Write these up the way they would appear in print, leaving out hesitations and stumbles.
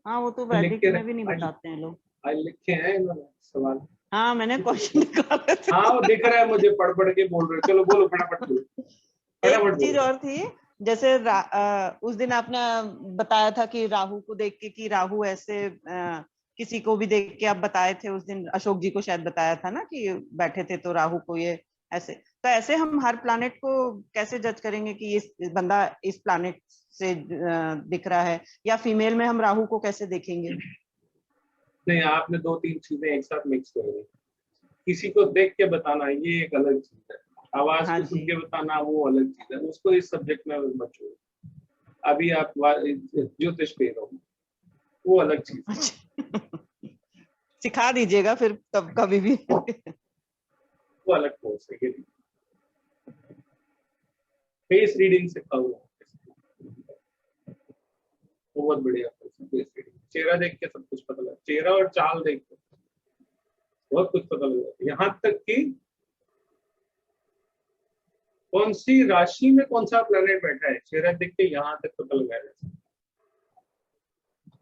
हाँ वो तो लिख वैदिक के में भी नहीं बताते हैं लोग। आज लिखे हैं इन्होंने सवाल। हाँ मैंने क्वेश्चन निकाले थे। हाँ वो दिख रहा है मुझे, पढ़ पढ़ के बोल रहे हो। चलो बोलो, फटाफट बोलो, एक फटाफट चीज बोलो। और थी, जैसे उस दिन आपने बताया था कि राहु को देख के, कि राहु ऐसे किसी को भी देख के आप बताए थे उस दिन, अशोक जी को शायद बताया था ना कि बैठे थे तो राहु को ये ऐसे। तो ऐसे हम हर प्लैनेट को कैसे जज करेंगे कि इस बंदा इस प्लैनेट से दिख रहा है, या फीमेल में हम राहु को कैसे देखेंगे? नहीं, आपने दो तीन चीजें एक साथ मिक्स कर दी। किसी को देख के बताना ये एक अलग चीज है, आवाज हाँ को सुन जी। के बताना वो अलग चीज है। उसको इस सब्जेक्ट में मत छोड़ो। अभी आप ज्योतिष पे रहो, वो अलग चीज है। अच्छा। सिखा दीजिएगा फिर तब कभी भी। वो अलग कोर्स है। ये फेस रीडिंग सिखाऊंगा, बहुत बढ़िया फेस रीडिंग। चेहरा देख के सब कुछ पता लगा, चेहरा और चाल देख के बहुत कुछ पता लगा। यहाँ तक कि कौन सी राशि में कौन सा प्लेनेट बैठा है, चेहरा देख के यहाँ तक पता लगाया जा सकता है।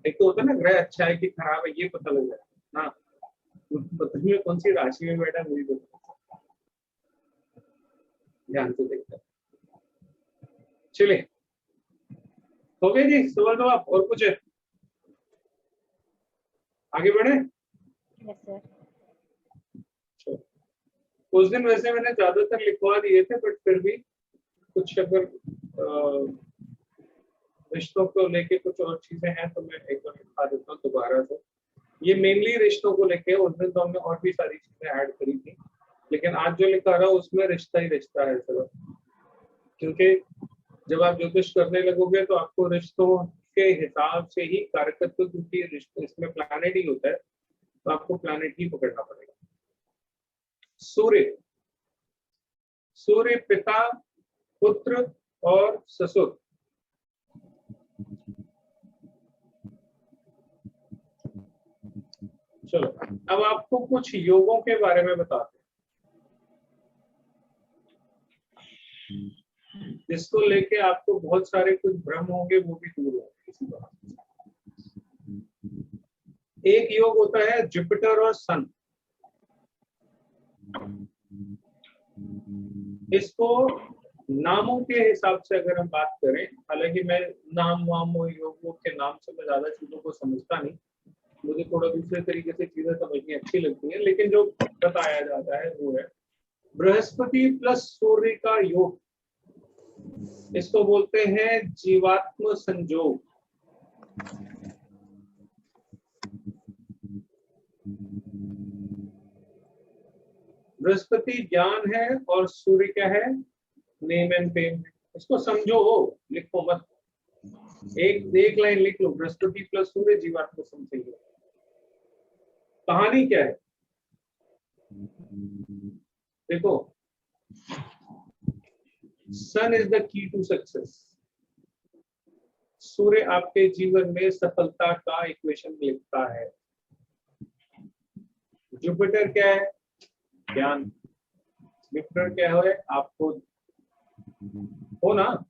एक तो होता है ना ग्रह अच्छा है कि खराब है, ये पता लग जाता है ना। पता नहीं कौन सी राशि में बैठा है, वही पता, ध्यान से देखता है। चलिए, हो गए जी सवाल जवाब, और कुछ है? आगे बढ़े। Yes sir. उस दिन वैसे मैंने ज्यादातर लिखवा दिए थे, बट फिर भी कुछ अगर रिश्तों को लेके कुछ और चीजें हैं तो मैं एक बार लिखवा देता हूँ दोबारा से। ये मेनली रिश्तों को लेके, उस दिन तो हमने और भी सारी चीजें ऐड करी थी, लेकिन आज जो लिखा रहा हूँ उसमें रिश्ता ही रिश्ता है सर। क्योंकि जब आप ज्योतिष करने लगोगे तो आपको रिश्तों के हिसाब से ही कारकत्व, क्योंकि रिश्ते इसमें प्लैनेट ही होता है, तो आपको प्लैनेट ही पकड़ना पड़ेगा। सूर्य, सूर्य पिता, पुत्र और ससुर। चलो अब आपको कुछ योगों के बारे में बताते हैं, जिसको लेके आपको बहुत सारे कुछ भ्रम होंगे, वो भी दूर होंगे इसी बात। एक योग होता है जुपिटर और सन। इसको नामों के हिसाब से अगर हम बात करें, हालांकि मैं नाम वाम योगों के नाम से मैं ज्यादा चीजों को समझता नहीं, मुझे थोड़ा दूसरे तरीके से चीजें समझनी अच्छी लगती है, लेकिन जो बताया जाता है वो है बृहस्पति प्लस सूर्य का योग। इसको बोलते हैं जीवात्म संयोग। बृहस्पति ज्ञान है और सूर्य क्या है, नेम एंड फेम। इसको समझो, हो लिखो मत, एक लाइन लिख लो, बृहस्पति प्लस सूर्य जीवात्म संयोग। कहानी क्या है देखो, sun is the key to success. सूर्य आपके जीवन में सफलता का इक्वेशन लिखता है। जुपिटर क्या है, ज्ञान। जुपिटर क्या है, आपको हो ना।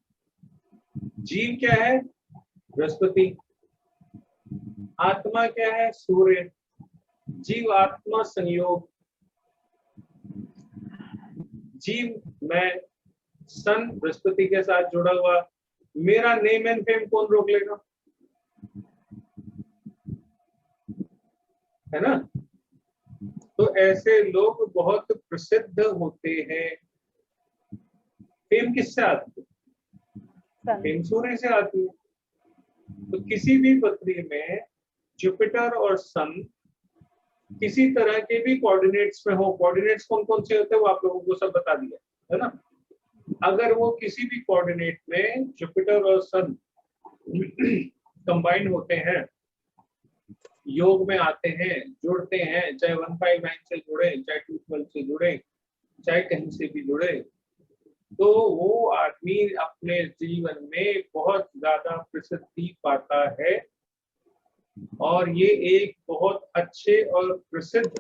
जीव क्या है, बृहस्पति। आत्मा क्या है, सूर्य। जीव आत्मा संयोग। जीव मैं, सन बृहस्पति के साथ जुड़ा हुआ। मेरा नेम एंड फेम कौन रोक लेगा, है ना। तो ऐसे लोग बहुत प्रसिद्ध होते हैं। फेम किससे आती है, फेम सूर्य से आती है। तो किसी भी पत्री में जुपिटर और सन किसी तरह के भी कोऑर्डिनेट्स में हो, कोऑर्डिनेट्स कौन कौन से होते हैं वो आप लोगों को सब बता दिया है ना। अगर वो किसी भी कोऑर्डिनेट में जुपिटर और सन कंबाइंड होते हैं, योग में आते हैं, जुड़ते हैं, चाहे 159 से जुड़े, चाहे 212 से जुड़े, चाहे कहीं से भी जुड़े, तो वो आदमी अपने जीवन में बहुत ज्यादा प्रसिद्धि पाता है। और ये एक बहुत अच्छे और प्रसिद्ध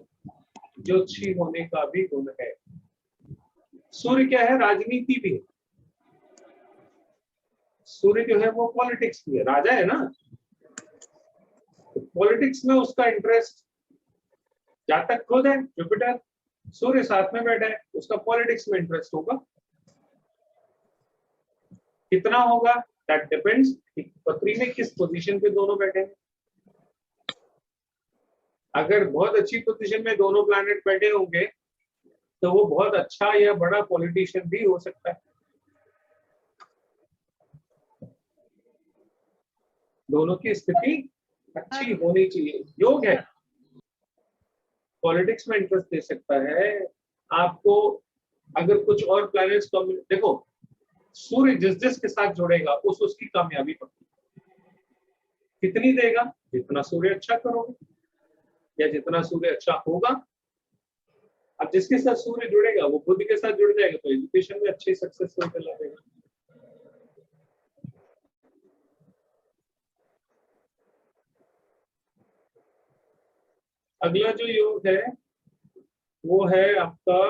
ज्योतिषी होने का भी गुण है। सूर्य क्या है, राजनीति भी है। सूर्य जो है वो पॉलिटिक्स भी है, राजा है ना, पॉलिटिक्स में उसका इंटरेस्ट जहां तक खुद है, जुपिटर सूर्य साथ में बैठा है, उसका पॉलिटिक्स में इंटरेस्ट होगा। कितना होगा दैट डिपेंड्स पत्री में किस पोजीशन पे दोनों बैठे हैं। अगर बहुत अच्छी पोजीशन में दोनों प्लैनेट बैठे होंगे तो वो बहुत अच्छा या बड़ा पॉलिटिशियन भी हो सकता है। दोनों की स्थिति अच्छी होनी चाहिए। योग है, पॉलिटिक्स में इंटरेस्ट दे सकता है आपको। अगर कुछ और प्लैनेट्स को देखो, सूर्य जिस जिस के साथ जुड़ेगा उसकी कामयाबी पक्की। कितनी देगा? जितना सूर्य अच्छा करोगे या जितना सूर्य अच्छा होगा। अब जिसके साथ सूर्य जुड़ेगा वो बुद्धि के साथ जुड़ जाएगा तो एजुकेशन में अच्छी सक्सेसफुल चला देगा। अगला जो योग है वो है आपका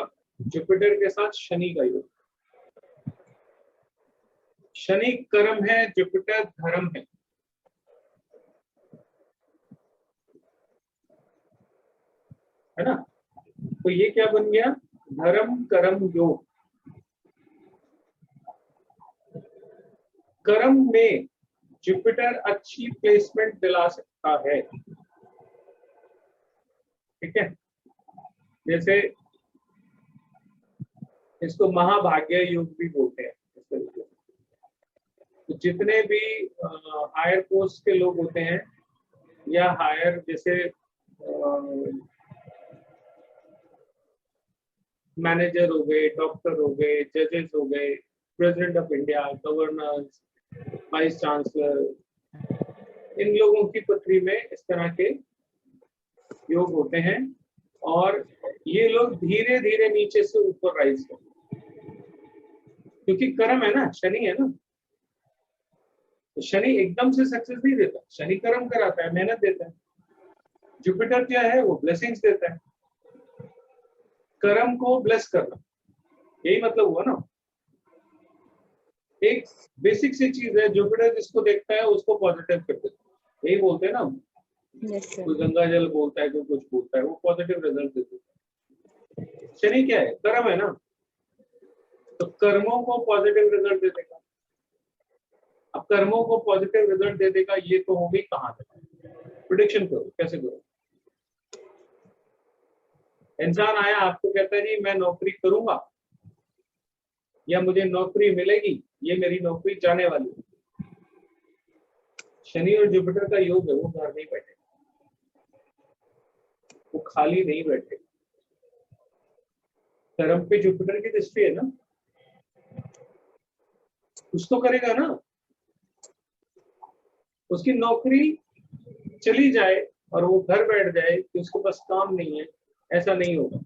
जुपिटर के साथ शनि का योग। शनि कर्म है, जुपिटर धर्म है। है ना? तो ये क्या बन गया? धर्म कर्म योग। कर्म में जुपिटर अच्छी प्लेसमेंट दिला सकता है। ठीक है, जैसे इसको महाभाग्य योग भी बोलते हैं। इस तरीके से तो जितने भी हायर पोस्ट के लोग होते हैं या हायर जैसे मैनेजर हो गए, डॉक्टर हो गए, जजेस हो गए, president of India, governors, vice chancellor, इन लोगों की पत्री में इस तरह के योग होते हैं और ये लोग धीरे धीरे नीचे से ऊपर राइज करते हैं क्योंकि कर्म है ना, शनि है ना। तो शनि एकदम से सक्सेस नहीं देता, शनि कर्म कराता है, मेहनत देता है। जुपिटर क्या है? वो ब्लेसिंग्स देता है। कर्म को ब्लेस करना, यही मतलब हुआ ना। एक बेसिक सी चीज है, जुपिटर जिसको देखता है उसको पॉजिटिव कर देता है। यही बोलते हैं ना, कोई गंगा जल बोलता है, कोई कुछ बोलता है, वो पॉजिटिव रिजल्ट देता है। शनि क्या है? कर्म है ना, तो कर्मों को पॉजिटिव रिजल्ट दे देगा। अब कर्मों को पॉजिटिव रिजल्ट दे देगा, ये तो होगी कहां तक? प्रेडिक्शन करो, कैसे करो? इंसान आया आपको कहता है जी मैं नौकरी करूंगा या मुझे नौकरी मिलेगी, ये मेरी नौकरी जाने वाली है। शनि और जुपिटर का योग है, वो घर नहीं बैठे, वो खाली नहीं बैठे। कर्म पे जुपिटर की दृष्टि है ना, कुछ तो करेगा ना। उसकी नौकरी चली जाए और वो घर बैठ जाए कि उसके पास काम नहीं है, ऐसा नहीं होगा।